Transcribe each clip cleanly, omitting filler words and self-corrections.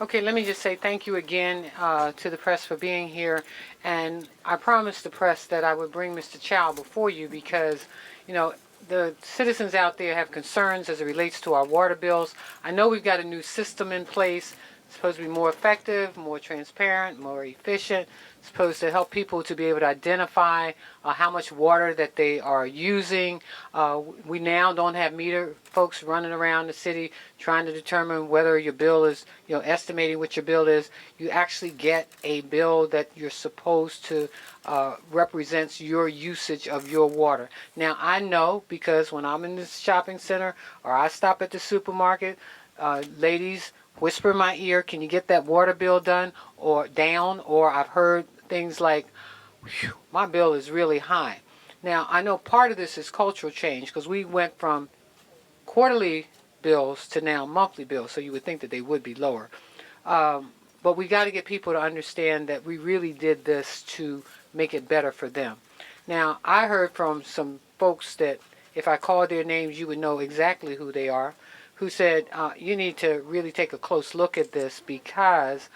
Okay, let me just say thank you again to the press for being here. And I promised the press that I would bring Mr. Chow before you because, you know, the citizens out there have concerns as it relates to our water bills. I know we've got a new system in place. It's supposed to be more effective, more transparent, more efficient. It's supposed to help people to be able to identify how much water that they are using. We now don't have meter folks running around the city trying to determine whether your bill is, estimating what your bill is. You actually get a bill that you're supposed to represents your usage of your water. Now, I know because when I'm in the shopping center or I stop at the supermarket, ladies whisper in my ear, can you get that water bill done or down? Or I've heard things like, my bill is really high. Now, I know part of this is cultural change because we went from quarterly bills to now monthly bills, so you would think that they would be lower. But we got to get people to understand that we really did this to make it better for them. Now, I heard from some folks that if I called their names, you would know exactly who they are, who said, you need to really take a close look at this because,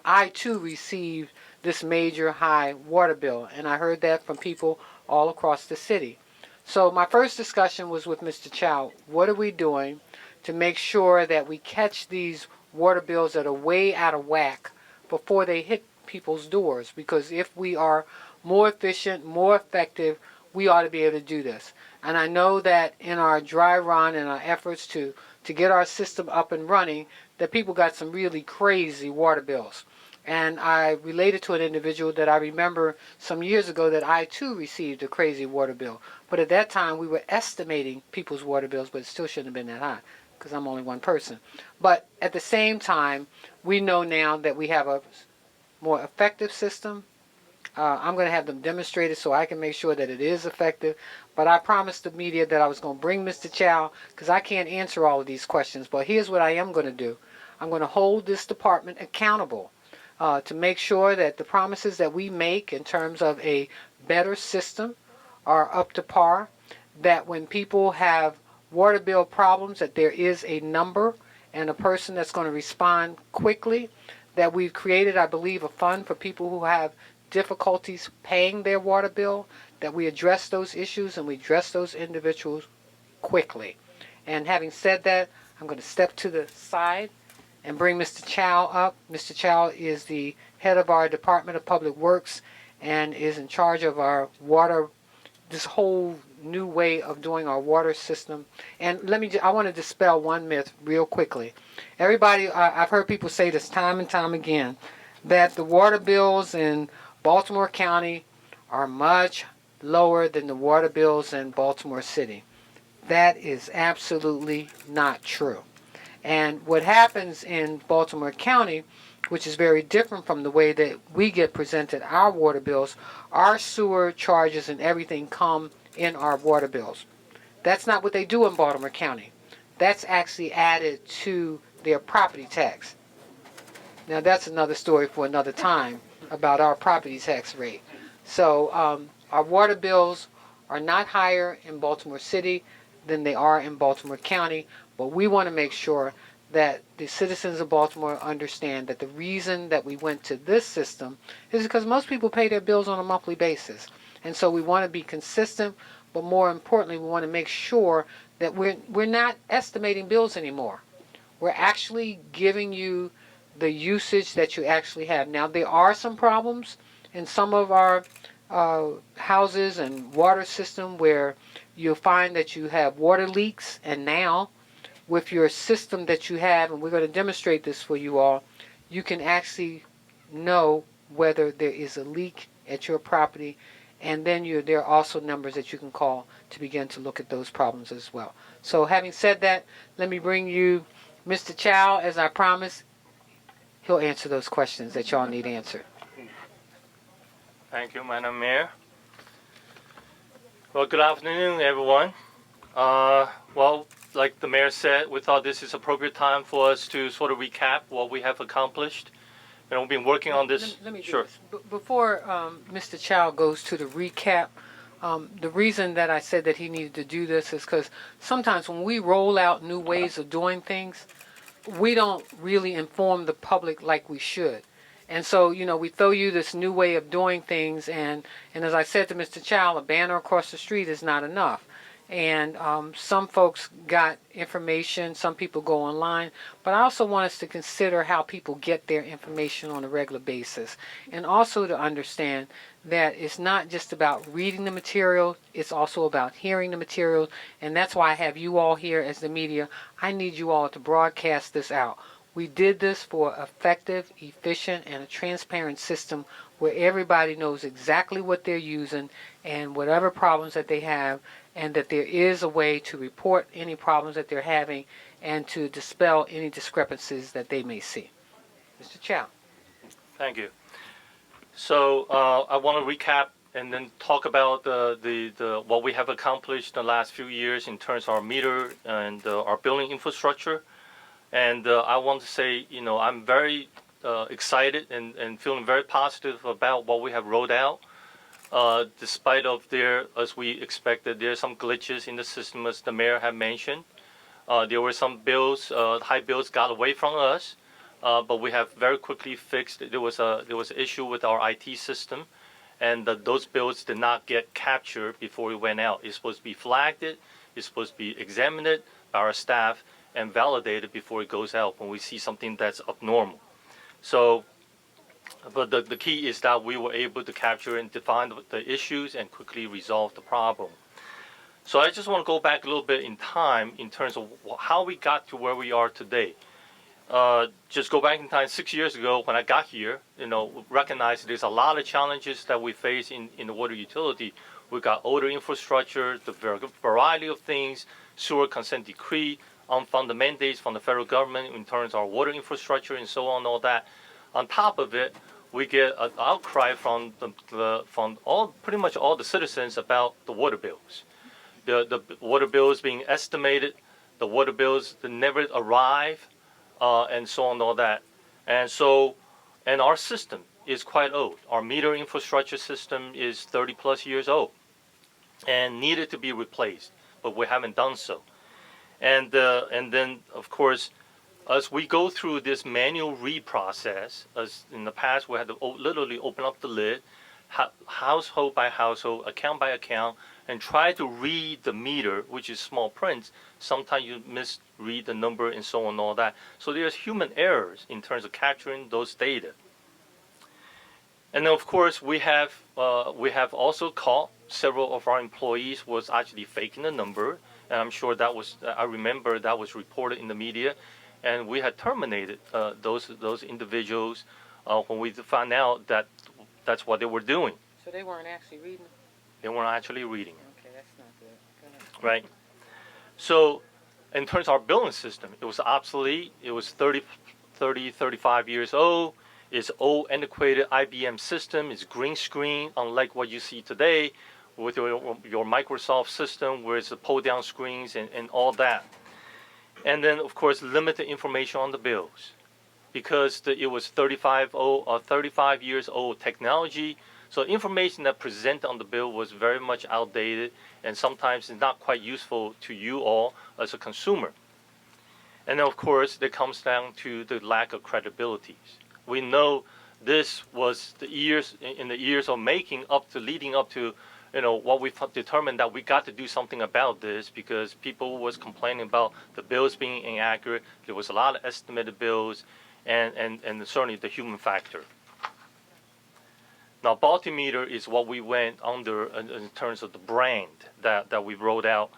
I too received this major high water bill. And I heard that from people all across the city. So my first discussion was with Mr. Chow. What are we doing to make sure that we catch these water bills that are way out of whack before they hit people's doors? Because if we are more efficient, more effective, we ought to be able to do this. And I know that in our dry run and our efforts to get our system up and running, that people got some really crazy water bills. And I related to an individual that I remember some years ago that I too received a crazy water bill. But at that time we were estimating people's water bills, but it still shouldn't have been that high because I'm only one person. But at the same time, we know now that we have a more effective system. I'm going to have them demonstrated so I can make sure that it is effective. But I promised the media that I was going to bring Mr. Chow because I can't answer all of these questions. But here's what I am going to do. I'm going to hold this department accountable to make sure that the promises that we make in terms of a better system are up to par, that when people have water bill problems, that there is a number and a person that's going to respond quickly, that we've created, I believe, a fund for people who have difficulties paying their water bill, that we address those issues and we address those individuals quickly. And having said that, I'm going to step to the side and bring Mr. Chow up. Mr. Chow is the head of our Department of Public Works and is in charge of our water, this whole new way of doing our water system. And I want to dispel one myth real quickly. Everybody, I've heard people say this time and time again, that the water bills in Baltimore County are much lower than the water bills in Baltimore City. That is absolutely not true. And what happens in Baltimore County, which is very different from the way that we get presented our water bills, our sewer charges and everything come in our water bills. That's not what they do in Baltimore County. That's actually added to their property tax. Now that's another story for another time about our property tax rate. So our water bills are not higher in Baltimore City than they are in Baltimore County, but we want to make sure that the citizens of Baltimore understand that the reason that we went to this system is because most people pay their bills on a monthly basis. And so we want to be consistent, but more importantly, we want to make sure that we're not estimating bills anymore. We're actually giving you the usage that you actually have. Now, there are some problems in some of our houses and water system where you'll find that you have water leaks, and now with your system that you have, and we're going to demonstrate this for you all, you can actually know whether there is a leak at your property, and then there are also numbers that you can call to begin to look at those problems as well. So having said that, let me bring you Mr. Chow. As I promised, he'll answer those questions that y'all need answered. Thank you, Madam Mayor. Well, good afternoon, everyone. Well, like the mayor said, we thought this is appropriate time for us to sort of recap what we have accomplished. And we've been working on this. Let me do Sure. this. Before Mr. Chow goes to the recap, the reason that I said that he needed to do this is because sometimes when we roll out new ways of doing things, we don't really inform the public like we should. And so, we throw you this new way of doing things, and as I said to Mr. Chow, a banner across the street is not enough. And some folks got information, some people go online, but I also want us to consider how people get their information on a regular basis. And also to understand that it's not just about reading the material, it's also about hearing the material. And that's why I have you all here as the media. I need you all to broadcast this out. We did this for effective, efficient, and a transparent system where everybody knows exactly what they're using and whatever problems that they have, and that there is a way to report any problems that they're having and to dispel any discrepancies that they may see. Mr. Chow. Thank you. So I want to recap and then talk about the what we have accomplished the last few years in terms of our meter and our building infrastructure. And I want to say, I'm very excited and feeling very positive about what we have rolled out. Despite of as we expected, there are some glitches in the system, as the mayor had mentioned. There were some bills, high bills got away from us, but we have very quickly fixed. There was an issue with our IT system, and those bills did not get captured before we went out. It's supposed to be flagged. It's supposed to be examined by our staff and validated before it goes out when we see something that's abnormal. So, but the key is that we were able to capture and define the issues and quickly resolve the problem. So I just want to go back a little bit in time in terms of how we got to where we are today. Just go back in time 6 years ago when I got here, recognize there's a lot of challenges that we face in the water utility. We got older infrastructure, the variety of things, sewer consent decree, unfunded mandates from the federal government in terms of our water infrastructure and so on, all that. On top of it, we get an outcry from pretty much all the citizens about the water bills. The water bills being estimated, the water bills that never arrive, and so on, all that. And our system is quite old. Our meter infrastructure system is 30 plus years old and needed to be replaced, but we haven't done so. And then, of course, as we go through this manual read process, as in the past we had to literally open up the lid, household by household, account by account, and try to read the meter, which is small print. Sometimes you misread the number and so on and all that. So there's human errors in terms of capturing those data. And then, of course, we have also caught several of our employees was actually faking the number. And I'm sure I remember that was reported in the media, and we had terminated those individuals when we found out that that's what they were doing. So they weren't actually reading? They weren't actually reading. Okay, that's not good. Go ahead. Right. So, in terms of our billing system, it was obsolete. It was 35 years old. It's old, antiquated IBM system. It's green screen, unlike what you see today with your Microsoft system, where it's the pull-down screens and all that. And then, of course, limited information on the bills, because it was 35 years old technology. So information that presented on the bill was very much outdated, and sometimes it's not quite useful to you all as a consumer. And then, of course, it comes down to the lack of credibility. We know this was the years of making leading up to what we determined that we got to do something about this, because people was complaining about the bills being inaccurate. There was a lot of estimated bills, and certainly the human factor. Now, Baltimeter is what we went under in terms of the brand that we rolled out.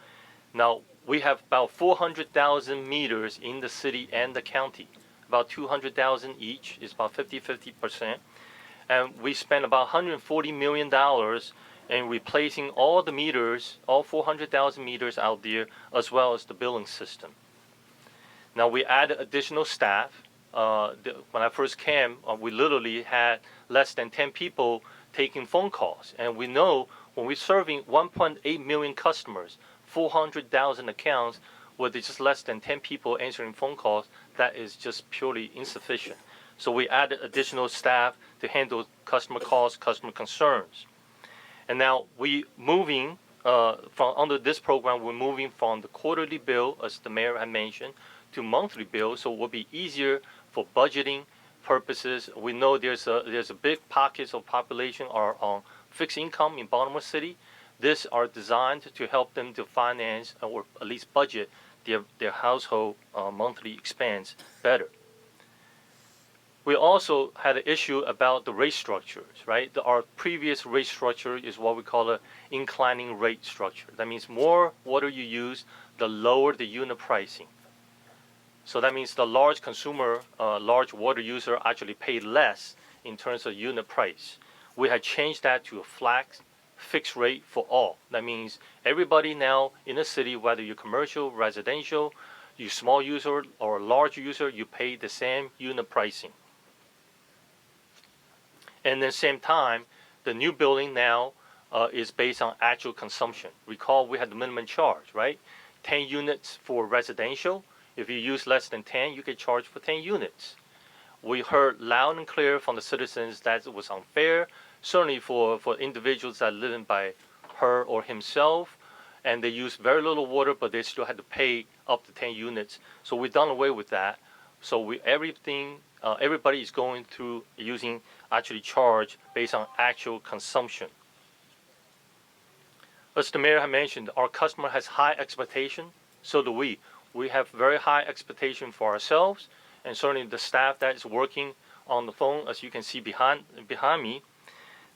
Now, we have about 400,000 meters in the city and the county, about 200,000 each. It's about 50%. And we spent about $140 million in replacing all the meters, all 400,000 meters out there, as well as the billing system. Now, we added additional staff. When I first came, we literally had less than 10 people taking phone calls. And we know when we're serving 1.8 million customers, 400,000 accounts, with just less than 10 people answering phone calls, that is just purely insufficient. So we added additional staff to handle customer calls, customer concerns. And now from under this program, we're moving from the quarterly bill, as the mayor had mentioned, to monthly bill, so it will be easier for budgeting purposes. We know there's a big pockets of population are on fixed income in Baltimore City. These are designed to help them to finance or at least budget their household monthly expense better. We also had an issue about the rate structures, right? Our previous rate structure is what we call an inclining rate structure. That means more water you use, the lower the unit pricing. So that means the large consumer, large water user actually pay less in terms of unit price. We had changed that to a flat fixed rate for all. That means everybody now in the city, whether you're commercial, residential, you small user or large user, you pay the same unit pricing. And at the same time, the new building now is based on actual consumption. Recall we had the minimum charge, right? 10 units for residential. If you use less than 10, you get charged for 10 units. We heard loud and clear from the citizens that it was unfair, certainly for individuals that live by her or himself, and they use very little water, but they still had to pay up to 10 units. So we've done away with that. So everybody is going through using actually charge based on actual consumption. As the mayor had mentioned, our customer has high expectation, so do we. We have very high expectation for ourselves, and certainly the staff that is working on the phone, as you can see behind me.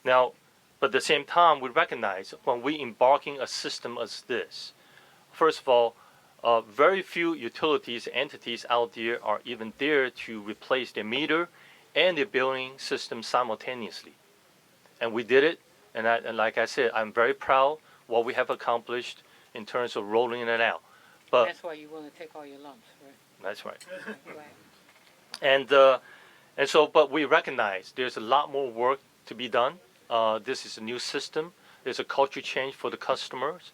Now, but at the same time, we recognize when we embarking a system as this, first of all, very few utilities entities out there are even there to replace their meter and their billing system simultaneously. And we did it, and like I said, I'm very proud what we have accomplished in terms of rolling it out. But That's why you're willing to take all your lumps, right? that's right. Right. And so, but we recognize there's a lot more work to be done. This is a new system. There's a culture change for the customers.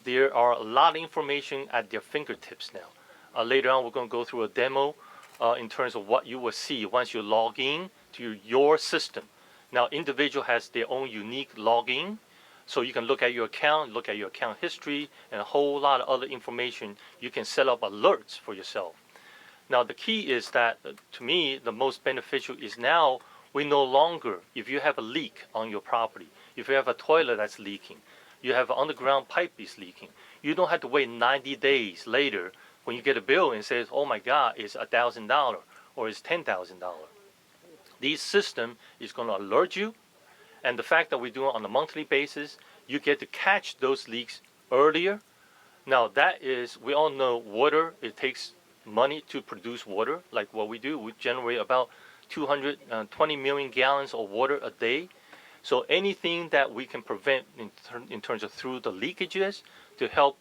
There are a lot of information at their fingertips now. Later on, we're going to go through a demo in terms of what you will see once you log in to your system. Now, individual has their own unique login, so you can look at your account, look at your account history, and a whole lot of other information. You can set up alerts for yourself. Now, the key is that, to me, the most beneficial is now we no longer, if you have a leak on your property, if you have a toilet that's leaking, you have an underground pipe is leaking, you don't have to wait 90 days later when you get a bill and says, oh my God, it's $1,000 or it's $10,000. This system is going to alert you, and the fact that we do it on a monthly basis, you get to catch those leaks earlier. Now that is, we all know water, it takes money to produce water, like what we do. We generate about 220 million gallons of water a day. So anything that we can prevent in terms of through the leakages to help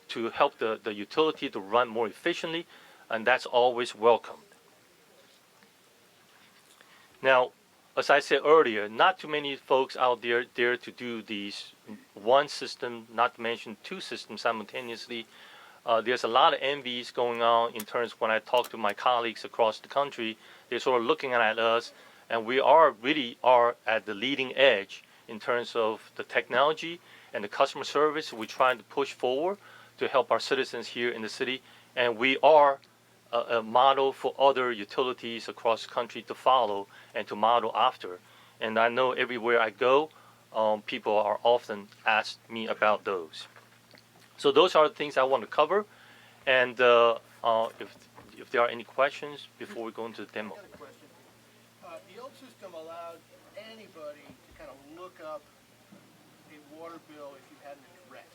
the utility to run more efficiently, and that's always welcomed. Now, as I said earlier, not too many folks out there dare to do these one system, not to mention two systems simultaneously. There's a lot of envies going on in terms of when I talk to my colleagues across the country, they're sort of looking at us, and we really are at the leading edge in terms of the technology and the customer service. We're trying to push forward to help our citizens here in the city, and we are a model for other utilities across the country to follow and to model after. And I know everywhere I go, people are often asked me about those. So those are the things I want to cover. And if there are any questions before we go into the demo. I got a question. The old system allowed anybody to kind of look up a water bill if you had an address.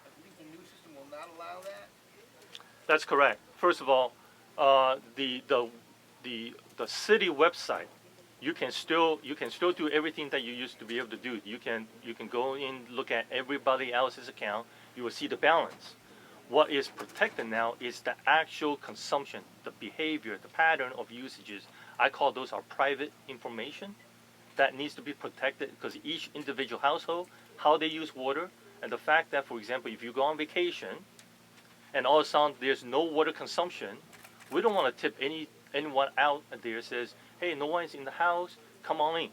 I believe the new system will not allow that. That's correct. First of all, the city website, you can still do everything that you used to be able to do. You can go in, look at everybody else's account. You will see the balance. What is protected now is the actual consumption, the behavior, the pattern of usages. I call those our private information that needs to be protected because each individual household, how they use water, and the fact that, for example, if you go on vacation and all of a sudden there's no water consumption, we don't want to tip anyone out there says, hey, no one's in the house, come on in.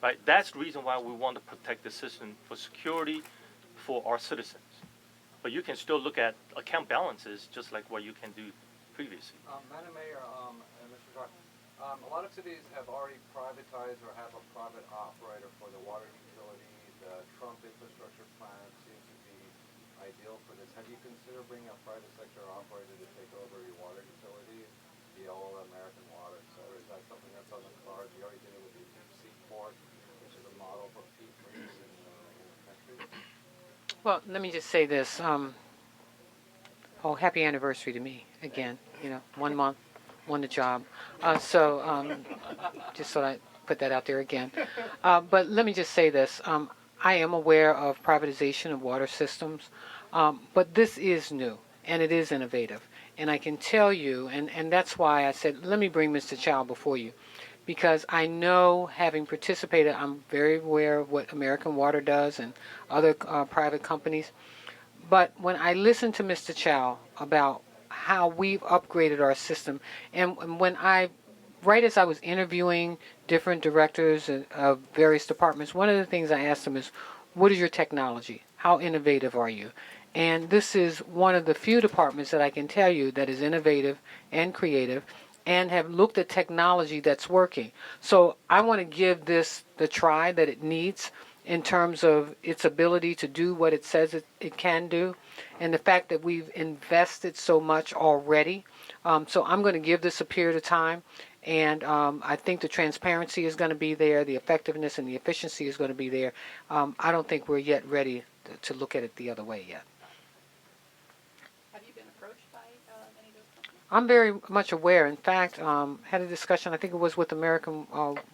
Right? That's the reason why we want to protect the system for security for our citizens. But you can still look at account balances just like what you can do previously. Madam Mayor, and Mr. Gar, a lot of cities have already privatized or have a private operator for the water utility. The Trump infrastructure plan seems to be ideal for this. Have you considered bringing a private sector operator to take over your water utility, the old American Water, et cetera? Is that something that's on the cards? You already did it with the deep sea port, which is a model for P3s in the country. Well, let me just say this. Oh, happy anniversary to me again. 1 month, won the job. Just thought I'd put that out there again. But let me just say this. I am aware of privatization of water systems, but this is new and it is innovative. And I can tell you, and that's why I said, let me bring Mr. Chow before you, because I know, having participated, I'm very aware of what American Water does and other private companies. But when I listened to Mr. Chow about how we've upgraded our system, and right as I was interviewing different directors of various departments, one of the things I asked them is, what is your technology? How innovative are you? And this is one of the few departments that I can tell you that is innovative and creative and have looked at technology that's working. So I want to give this the try that it needs in terms of its ability to do what it says it can do, and the fact that we've invested so much already. So I'm going to give this a period of time, and I think the transparency is going to be there, the effectiveness and the efficiency is going to be there. I don't think we're yet ready to look at it the other way yet. Have you been approached by any of those companies? I'm very much aware. In fact, had a discussion, I think it was with American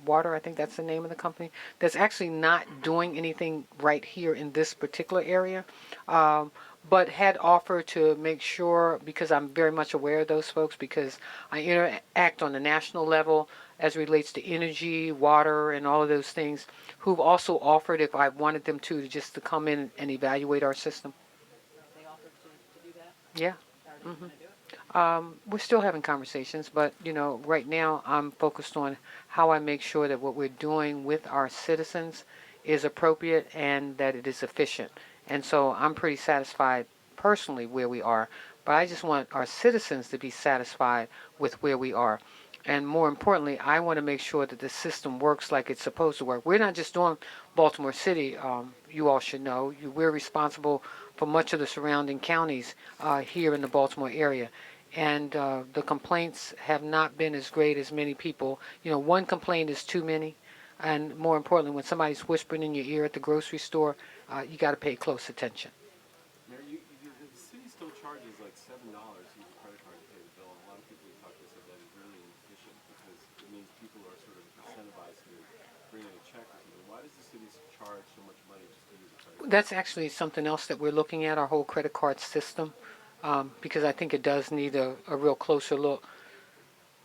Water, I think that's the name of the company, that's actually not doing anything right here in this particular area, but had offered to make sure, because I'm very much aware of those folks, because I interact on the national level as it relates to energy, water, and all of those things, who've also offered, if I wanted them to just to come in and evaluate our system. They offered to do that? Yeah. Are they going to do it? We're still having conversations, but right now I'm focused on how I make sure that what we're doing with our citizens is appropriate and that it is efficient. And so I'm pretty satisfied personally where we are, but I just want our citizens to be satisfied with where we are. And more importantly, I want to make sure that the system works like it's supposed to work. We're not just doing Baltimore City. You all should know. We're responsible for much of the surrounding counties here in the Baltimore area. And the complaints have not been as great as many people. One complaint is too many. And more importantly, when somebody's whispering in your ear at the grocery store, you got to pay close attention. Mayor, the city still charges like $7 to use a credit card to pay the bill. And a lot of people who talk to us said that is really inefficient because it means people are sort of incentivized to bring in a check or something. Why does the city charge so much money just to use a credit card? That's actually something else that we're looking at, our whole credit card system, because I think it does need a real closer look.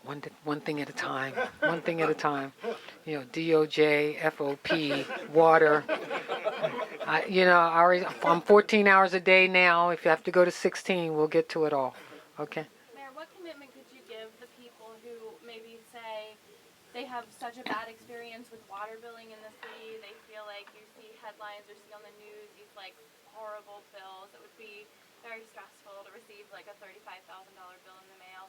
One thing at a time. One thing at a time. DOJ, FOP, water. I'm 14 hours a day now. If you have to go to 16, we'll get to it all. Okay. Mayor, what commitment could you give the people who maybe say they have such a bad experience with water billing in the city? They feel like you see headlines or see on the news these horrible bills. It would be very stressful to receive a $35,000 bill in the mail.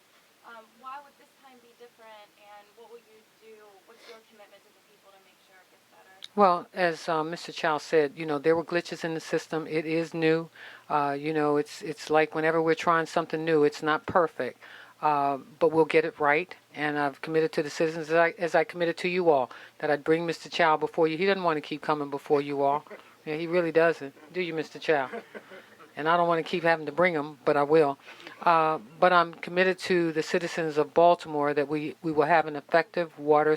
Why would this time be different, and what will you do? What's your commitment to the people to make sure it gets better? Well, as Mr. Chow said, there were glitches in the system. It is new. It's like whenever we're trying something new, it's not perfect, but we'll get it right. And I've committed to the citizens, as I committed to you all, that I'd bring Mr. Chow before you. He doesn't want to keep coming before you all. Yeah, he really doesn't. Do you, Mr. Chow? And I don't want to keep having to bring him, but I will. But I'm committed to the citizens of Baltimore that we will have an effective water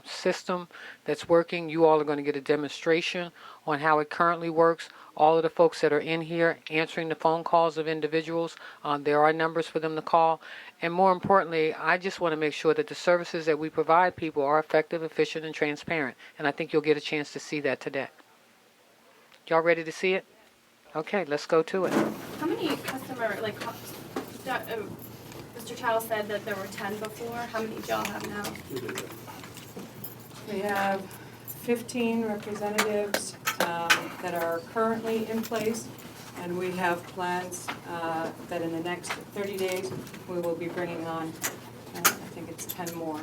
system that's working. You all are going to get a demonstration on how it currently works. All of the folks that are in here answering the phone calls of individuals, there are numbers for them to call. And more importantly, I just want to make sure that the services that we provide people are effective, efficient, and transparent. And I think you'll get a chance to see that today. Y'all ready to see it? Okay, let's go to it. How many Mr. Chow said that there were 10 before. How many do y'all have now? We have 15 representatives that are currently in place, and we have plans that in the next 30 days, we will be bringing on, I think it's 10 more.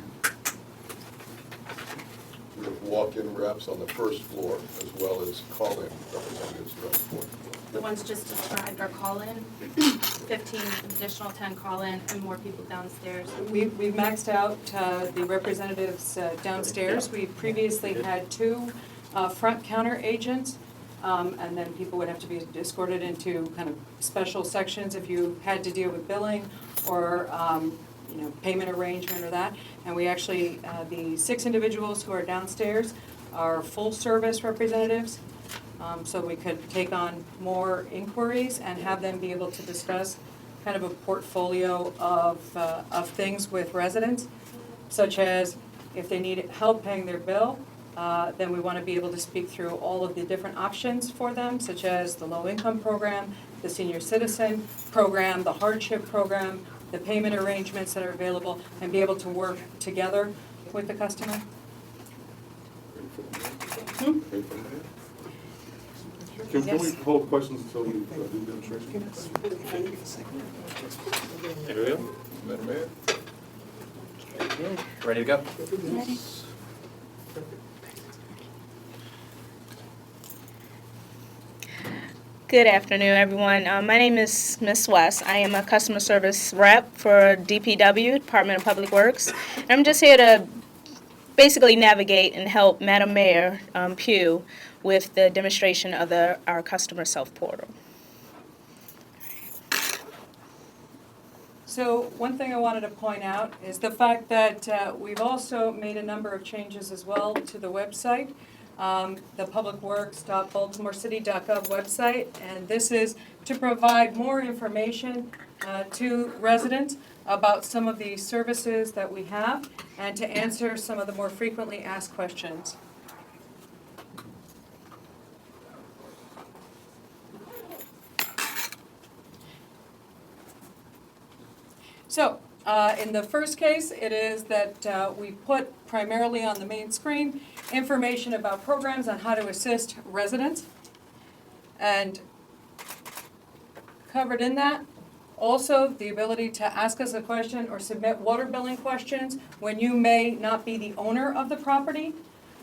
We have walk-in reps on the first floor as well as call-in representatives throughout the fourth floor. The ones just described are call-in, 15 additional 10 call-in, and more people downstairs. We've maxed out the representatives downstairs. We previously had 2 front counter agents, and then people would have to be escorted into kind of special sections if you had to deal with billing or payment arrangement or that. And we actually, the 6 individuals who are downstairs are full-service representatives, so we could take on more inquiries and have them be able to discuss kind of a portfolio of things with residents, such as if they need help paying their bill, then we want to be able to speak through all of the different options for them, such as the low-income program, the senior citizen program, the hardship program, the payment arrangements that are available, and be able to work together with the customer. Ready for the mayor? Can we Yes. hold questions until we do the demonstration? There we go. Madam Mayor? Ready to go? Good afternoon, everyone. My name is Miss West. I am a customer service rep for DPW, Department of Public Works. And I'm just here to basically navigate and help Madam Mayor Pugh with the demonstration of our customer self-portal. So one thing I wanted to point out is the fact that we've also made a number of changes as well to the website, the publicworks.baltimorecity.gov website, and this is to provide more information to residents about some of the services that we have and to answer some of the more frequently asked questions. So, in the first case, it is that we put primarily on the main screen information about programs on how to assist residents. And covered in that, also the ability to ask us a question or submit water billing questions when you may not be the owner of the property.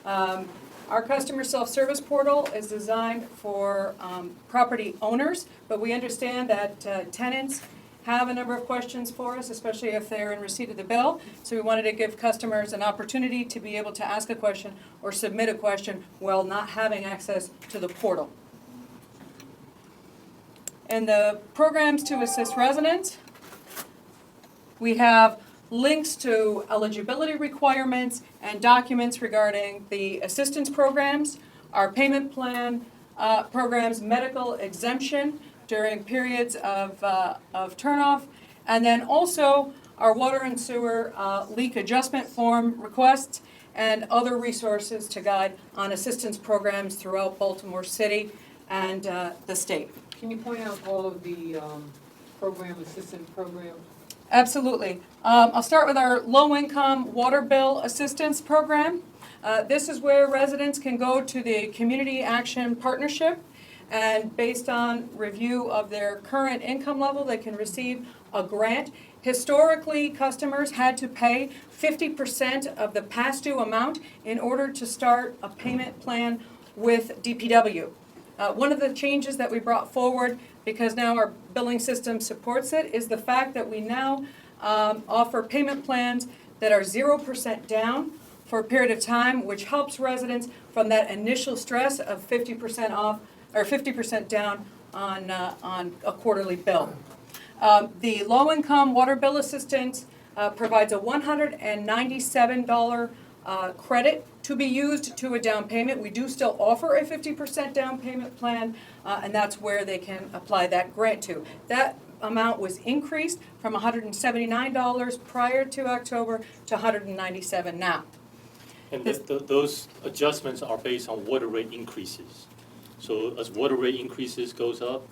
Our customer self-service portal is designed for property owners, but we understand that tenants have a number of questions for us, especially if they're in receipt of the bill. So we wanted to give customers an opportunity to be able to ask a question or submit a question while not having access to the portal. In the programs to assist residents, we have links to eligibility requirements and documents regarding the assistance programs, our payment plan programs, medical exemption during periods of turnoff, and then also our water and sewer leak adjustment form requests and other resources to guide on assistance programs throughout Baltimore City and the state. Can you point out all of the assistance programs? Absolutely. I'll start with our low-income water bill assistance program. This is where residents can go to the Community Action Partnership, and based on review of their current income level, they can receive a grant. Historically, customers had to pay 50% of the past due amount in order to start a payment plan with DPW. One of the changes that we brought forward, because now our billing system supports it, is the fact that we now offer payment plans that are 0% down for a period of time, which helps residents from that initial stress of 50% off or 50% down on a quarterly bill. The low-income water bill assistance provides a $197 credit to be used to a down payment. We do still offer a 50% down payment plan, and that's where they can apply that grant to. That amount was increased from $179 prior to October to $197 now. And those adjustments are based on water rate increases. So as water rate increases goes up,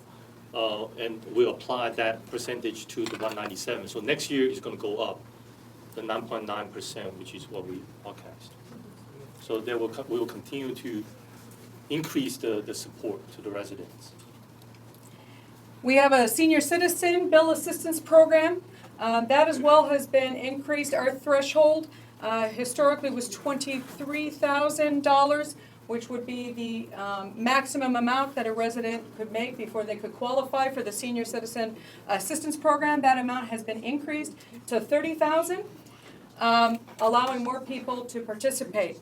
and we apply that percentage to the 197. So next year is going to go up, the 9.9%, which is what we forecast. So we will continue to increase the support to the residents. We have a senior citizen bill assistance program. That as well has been increased. Our threshold historically was $23,000, which would be the maximum amount that a resident could make before they could qualify for the senior citizen assistance program. That amount has been increased to $30,000, allowing more people to participate.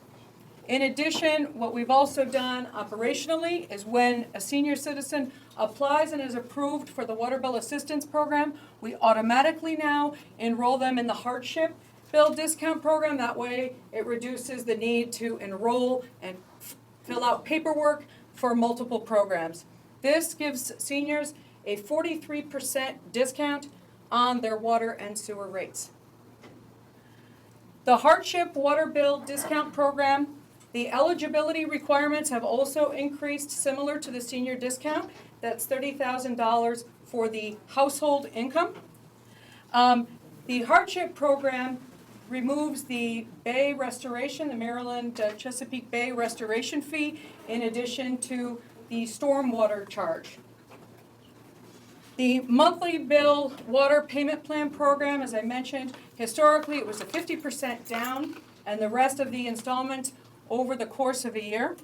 In addition, what we've also done operationally is when a senior citizen applies and is approved for the water bill assistance program, we automatically now enroll them in the hardship bill discount program. That way it reduces the need to enroll and fill out paperwork for multiple programs. This gives seniors a 43% discount on their water and sewer rates. The hardship water bill discount program, the eligibility requirements have also increased similar to the senior discount. That's $30,000 for the household income. The hardship program removes the Bay restoration, the Maryland Chesapeake Bay restoration fee, in addition to the stormwater charge. The monthly bill water payment plan program, as I mentioned, historically it was a 50% down and the rest of the installments over the course of a year.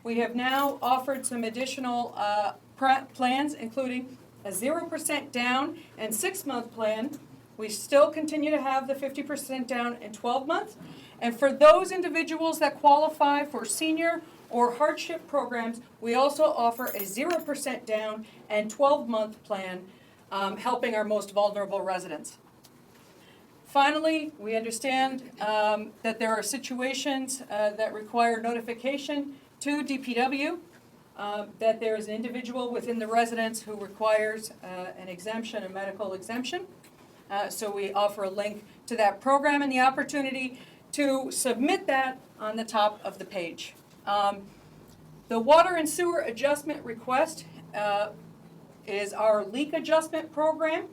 We have now offered some additional plans, including a 0% down and 6-month plan. We still continue to have the 50% down in 12 months. And for those individuals that qualify for senior or hardship programs, we also offer a 0% down and 12-month plan, helping our most vulnerable residents. Finally, we understand that there are situations that require notification to DPW, that there is an individual within the residence who requires an exemption, a medical exemption. So we offer a link to that program and the opportunity to submit that on the top of the page. The water and sewer adjustment request is our leak adjustment program.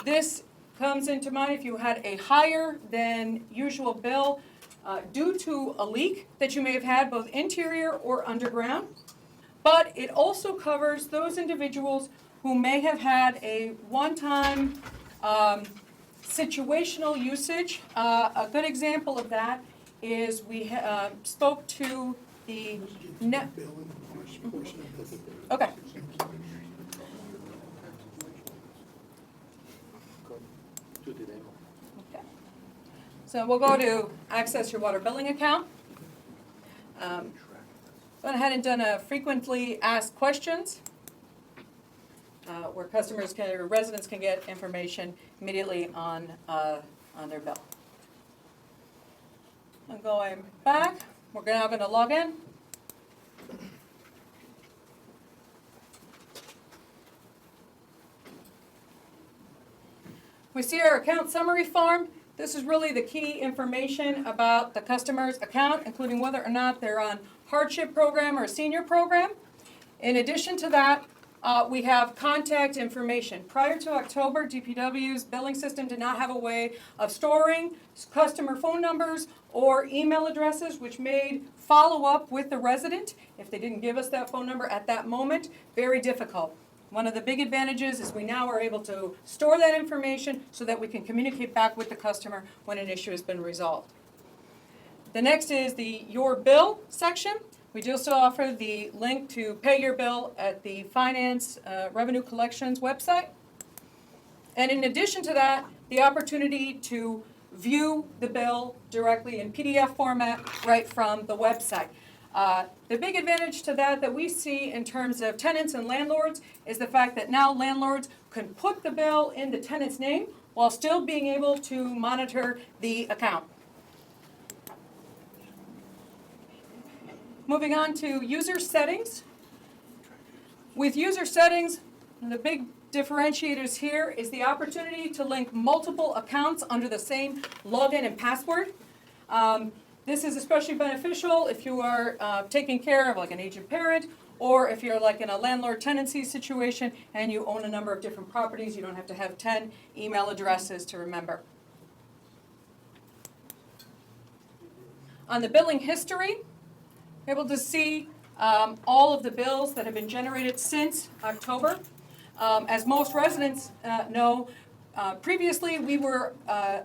This comes into mind if you had a higher than usual bill due to a leak that you may have had both interior or underground. But it also covers those individuals who may have had a one-time situational usage. A good example of that is we spoke to the net. Okay. So we'll go to access your water billing account. Went ahead and done a frequently asked questions where customers can, or residents can get information immediately on their bill. I'm going back. We're now going to log in. We see our account summary form. This is really the key information about the customer's account, including whether or not they're on hardship program or senior program. In addition to that, we have contact information. Prior to October, DPW's billing system did not have a way of storing customer phone numbers or email addresses, which made follow-up with the resident, if they didn't give us that phone number at that moment, very difficult. One of the big advantages is we now are able to store that information so that we can communicate back with the customer when an issue has been resolved. The next is the Your Bill section. We do also offer the link to pay your bill at the Finance Revenue Collections website. And in addition to that, the opportunity to view the bill directly in PDF format right from the website. The big advantage to that we see in terms of tenants and landlords is the fact that now landlords can put the bill in the tenant's name while still being able to monitor the account. Moving on to user settings. With user settings, the big differentiators here is the opportunity to link multiple accounts under the same login and password. This is especially beneficial if you are taking care of like an aging parent, or if you're like in a landlord tenancy situation and you own a number of different properties, you don't have to have 10 email addresses to remember. On the billing history, you're able to see all of the bills that have been generated since October. As most residents know, previously we were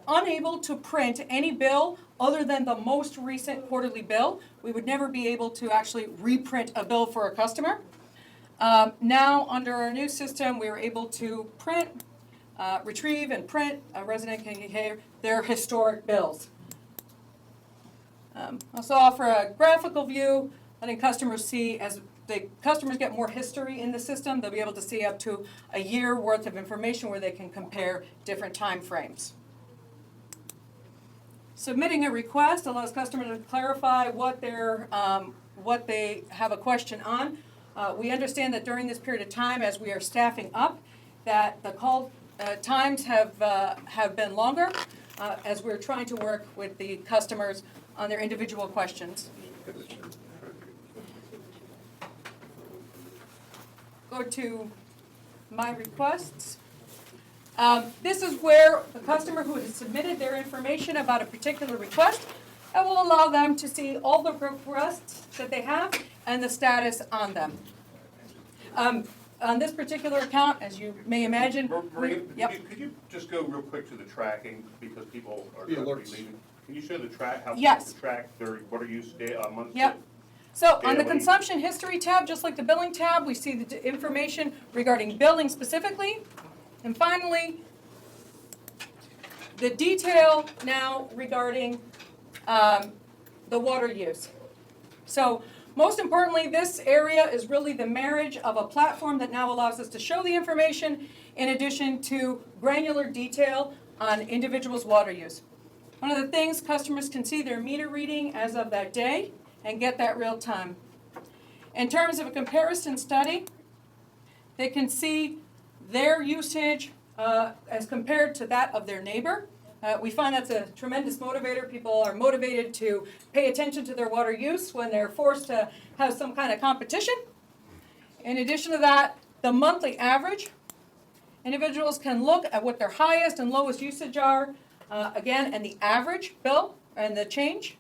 unable to print any bill other than the most recent quarterly bill. We would never be able to actually reprint a bill for a customer. Now, under our new system, we are able to print, retrieve, and print. A resident can get their historic bills. Also offer a graphical view, letting customers see, as the customers get more history in the system, they'll be able to see up to a year worth of information where they can compare different time frames. Submitting a request allows customers to clarify what they have a question on. We understand that during this period of time, as we are staffing up, that the call times have been longer as we're trying to work with the customers on their individual questions. Go to my requests. This is where the customer who has submitted their information about a particular request, it will allow them to see all the requests that they have and the status on them. On this particular account, as you may imagine, Maria, yep. could you just go real quick to the tracking, because people are The going to be alerts. leaving? Can you show the track, how Yes. people track their water use day, monthly? Yep. So on the Daily. consumption history tab, just like the billing tab, we see the information regarding billing specifically. And finally, the detail now regarding the water use. So most importantly, this area is really the marriage of a platform that now allows us to show the information in addition to granular detail on individuals' water use. One of the things, customers can see their meter reading as of that day and get that real time. In terms of a comparison study, they can see their usage as compared to that of their neighbor. We find that's a tremendous motivator. People are motivated to pay attention to their water use when they're forced to have some kind of competition. In addition to that, the monthly average. Individuals can look at what their highest and lowest usage are, again, and the average bill and the change.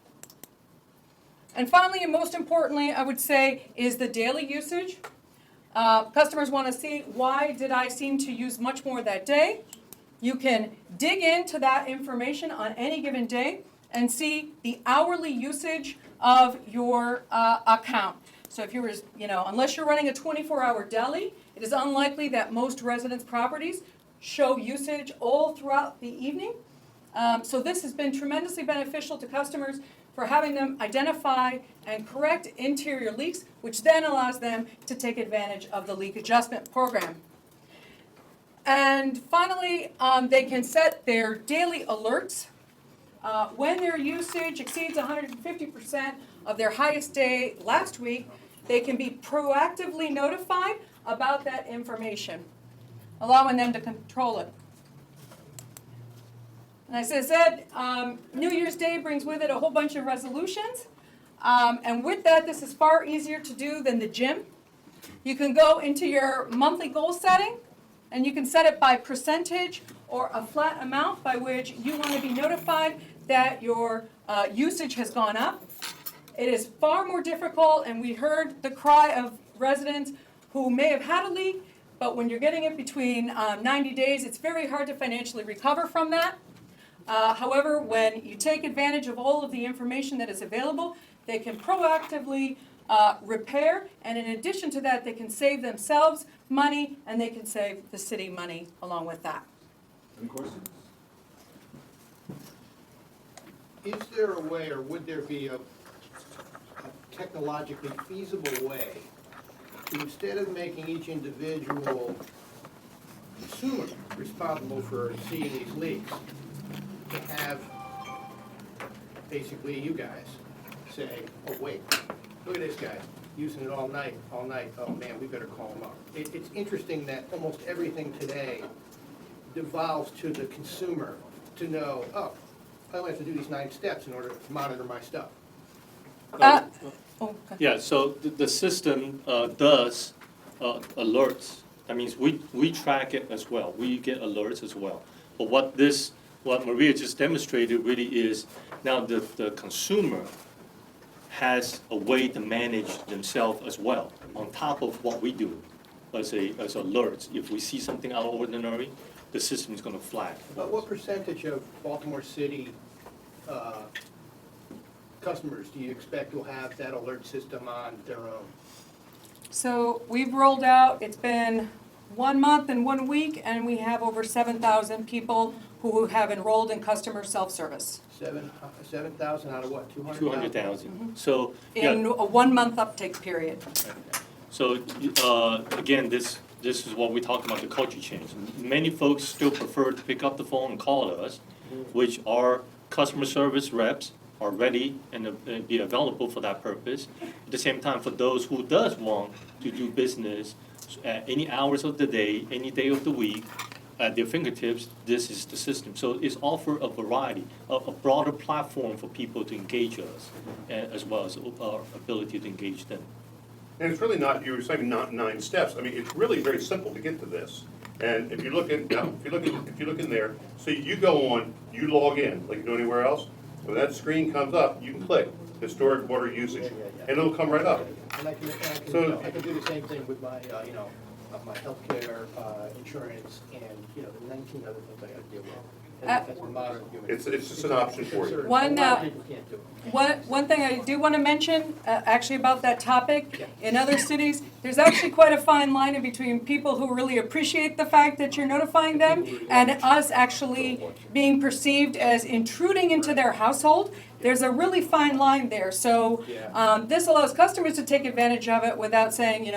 And finally, and most importantly, I would say, is the daily usage. Customers want to see, why did I seem to use much more that day? You can dig into that information on any given day and see the hourly usage of your account. So if you were, unless you're running a 24-hour deli, it is unlikely that most residence properties show usage all throughout the evening. So this has been tremendously beneficial to customers for having them identify and correct interior leaks, which then allows them to take advantage of the leak adjustment program. And finally, they can set their daily alerts. When their usage exceeds 150% of their highest day last week, they can be proactively notified about that information, allowing them to control it. And as I said, New Year's Day brings with it a whole bunch of resolutions. And with that, this is far easier to do than the gym. You can go into your monthly goal setting, and you can set it by percentage or a flat amount by which you want to be notified that your usage has gone up. It is far more difficult, and we heard the cry of residents who may have had a leak, but when you're getting it between 90 days, it's very hard to financially recover from that. However, when you take advantage of all of the information that is available, they can proactively repair, and in addition to that, they can save themselves money, and they can save the city money along with that. Any questions? Is there a way, or would there be a technologically feasible way to, instead of making each individual consumer responsible for seeing these leaks, to have basically you guys say, oh wait, look at this guy using it all night, oh man, we better call him up. It's interesting that almost everything today devolves to the consumer to know, oh, I only have to do these 9 steps in order to monitor my stuff. Yeah, so the system does alerts. That means we track it as well. We get alerts as well. But what Maria just demonstrated really is now the consumer has a way to manage themselves as well, on top of what we do. as alerts. If we see something out of ordinary, the system is going to flag. But what percentage of Baltimore City customers do you expect will have that alert system on their own? So we've rolled out, it's been 1 month and 1 week, and we have over 7,000 people who have enrolled in customer self-service 7,000 out of what, 200,000? 200,000. So, yeah. in a 1 month uptake period. So, again, this is what we talk about, the culture change. Many folks still prefer to pick up the phone and call us, which our customer service reps are ready and be available for that purpose. At the same time, for those who does want to do business at any hours of the day, any day of the week, at their fingertips, this is the system. So it's offer a variety, a broader platform for people to engage us, as well as our ability to engage them. And it's really not, you were saying not 9 steps. I mean, it's really very simple to get to this. And if you look in, if you look in there, so you go on, you log in, like you do anywhere else. When that screen comes up, you can click historic water usage, and it'll come right up. And I can do the same thing with my, my healthcare, insurance, and, the 19 other things I gotta deal with. And that's a modern human. It's just an option for you. A One, lot of people can't do it. One thing I do want to mention, actually about that topic, in other cities, there's actually quite a fine line in between people who really appreciate the fact that you're notifying them and us actually being perceived as intruding into their household. There's a really fine line there. So this allows customers to take advantage of it without saying,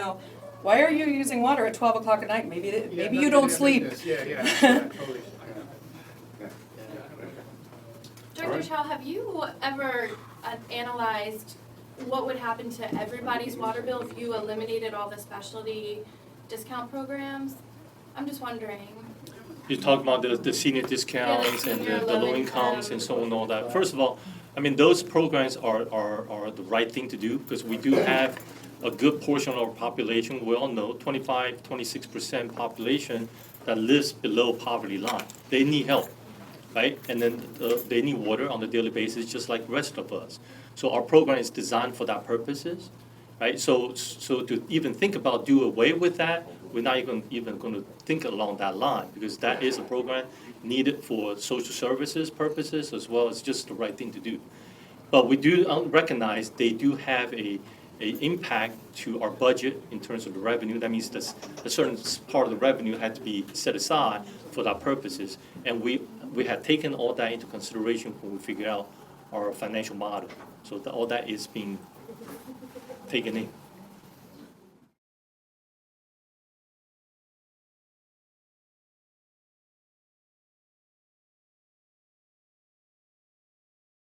why are you using water at 12 o'clock at night? Maybe you don't sleep. Yeah, totally. Director Chow, have you ever analyzed what would happen to everybody's water bill if you eliminated all the specialty discount programs? I'm just wondering. You talk about the senior discounts and senior the low incomes and so on and all that. First of all, I mean, those programs are the right thing to do because we do have a good portion of our population, we all know, 26% population that lives below poverty line. They need help, right? And then they need water on a daily basis just like the rest of us. So our program is designed for that purposes, right? So to even think about do away with that, we're not even going to think along that line because that is a program needed for social services purposes as well as just the right thing to do. But we do recognize they do have a impact to our budget in terms of the revenue. That means that a certain part of the revenue had to be set aside for that purposes. And we have taken all that into consideration when we figure out our financial model. So all that is being taken in.